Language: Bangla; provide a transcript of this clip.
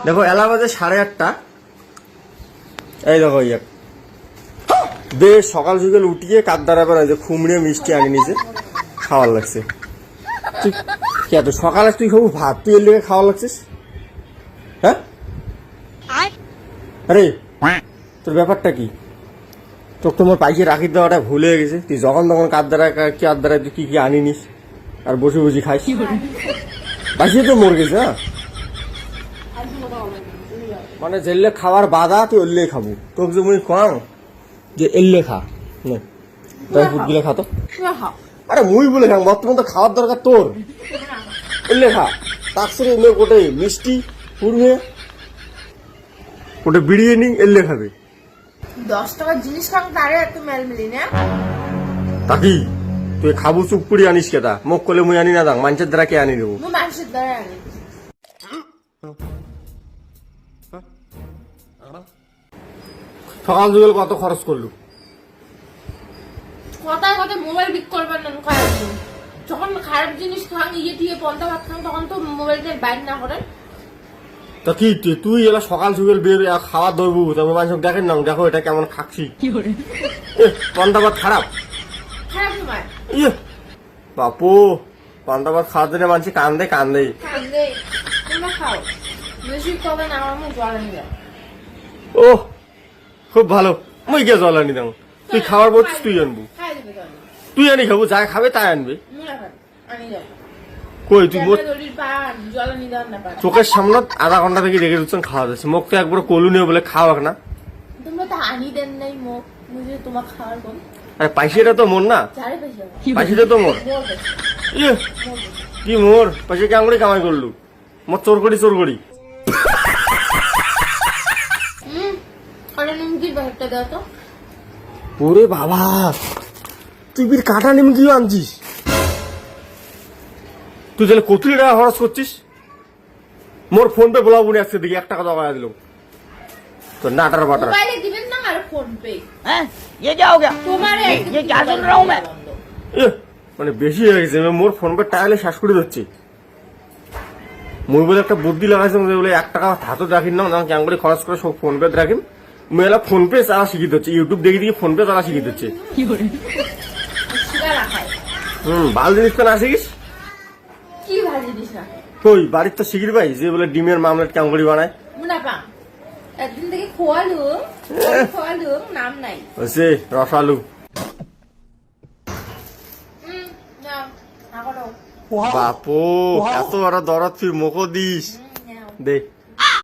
দেখো এলা বাজে 8:30। এই দেখো ইয়া বেশ সকাল সকাল উঠিয়ে কাদ্দারা বেড়ায় যে খুমড়ে মিষ্টি আনি নিছে খাওয়ার লাগছে। তুই কে তো সকালে তুই খাবো ভাত, তুই এর লেগে খাওয়া লাগছিস? হ্যাঁ আরে তোর ব্যাপারটা কি? তোর তোমার পাইকে রাখি দেওয়াটা ভুলে গেছে। তুই যখন তখন কাদ্দারা তুই কি কি আনিনিস আর বসে বসে খাইস। পাইছে তো মর গেছে। হ্যাঁ মানে জেললে খাওয়ার বাধা তুই ওল্লে খাবো। তোকে যে মুই খাও যে এল্লে খা তাই ফুট গিলে খা তো। আরে মুই বলে খাং বর্তমান তো খাওয়ার দরকার তোর। এল্লে খা তাকসরে কোটে মিষ্টি পুড়বে কোটে বিরিয়ানি এল্লে খাবে। 10 টাকার জিনিস খাং তারে এত মেলমেলি না তাকি তুই খাবো চুপ করে আনিস কেটা মুখ করলে মুই আনি না দাং মানুষের দ্বারা কে আনি দেবো। মানুষের দ্বারা আনি সকাল সকাল কত খরচ করলু? কথায় কথায় মোবাইল বিক করবেন না খারাপ জিনিস। যখন খারাপ জিনিস খান ইয়ে দিয়ে পন্থা ভাত খান তখন তো মোবাইলটা বাইর না করেন। তা কি তুই এলা সকাল সকাল বের খাওয়া দৌড়বু তবে মানুষ দেখেন না দেখো এটা কেমন খাচ্ছি। পান্তাবাদ খারাপ খারাপ তোমার ইয়ে বাপু পান্তাবাদ খাওয়ার জন্য মানুষ কান্দে কান্দে। তোমরা খাও বেশি কবে না আমার মুখ জ্বালানি দেয়। ও খুব ভালো মুই কে জ্বালানি দাও। তুই খাওয়ার বলছিস তুই আনবু, খাই দেবে তাহলে তুই আনি খাবো যা খাবে তাই আনবে। আনি যাও কই তুই জ্বালানি দেওয়ার না পারে। চোখের সামনে আধা ঘন্টা থেকে রেখে দিচ্ছেন খাওয়া যাচ্ছে মুখ তো একবার কলু নিয়ে বলে খাওয়া না। তোমরা তো আনি দেন নাই মুখ বুঝে তোমার খাওয়ার কোন আরে পাইসেটা তো মোর না, চারে পয়সা পাইসেটা তো মোর। ইয়ে কি মোর পাইসে কেমন করে কামাই করলু? মোর চোর করি কারণ নিমকির ব্যাগটা দাও তো। ওরে বাবা তুই বির কাটা নিমকিও আনছিস? তুই তাহলে কত টাকা খরচ করছিস? মোর ফোন পে বলাবো নি আজকে দেখি 1 টাকা জমা দিল তো নাটার বাটার। মোবাইলে দিবেন না আর ফোন পে। हैं ये क्या हो गया? তোমারে ये क्या सुन रहा हूँ मैं? মানে বেশি হয়ে গেছে মোর ফোন পে টাইলে শেষ করে দিচ্ছি। মুই বলে একটা বুদ্ধি লাগাইছিলাম যে বলে 1 টাকা হাতত রাখিন না কেমন করে খরচ করে সব ফোন পে রাখিন। মেলা ফোন পে চালা শিখি দিচ্ছে, ইউটিউব দেখে দেখি ফোন পে চালা শিখি দিচ্ছে। ভাল জিনিস তো না শিখিস কি ভাজি দিস না কই বাড়ির তো শিখির ভাই যে বলে ডিমের মামলেট কেমন করে বানায়। মুনাফা একদিন থেকে খোয়ালু নাম নাই। হচ্ছে রসালু নাও না করো বাপু এত বড় দরদ তুই মুখো দিস নাও দে।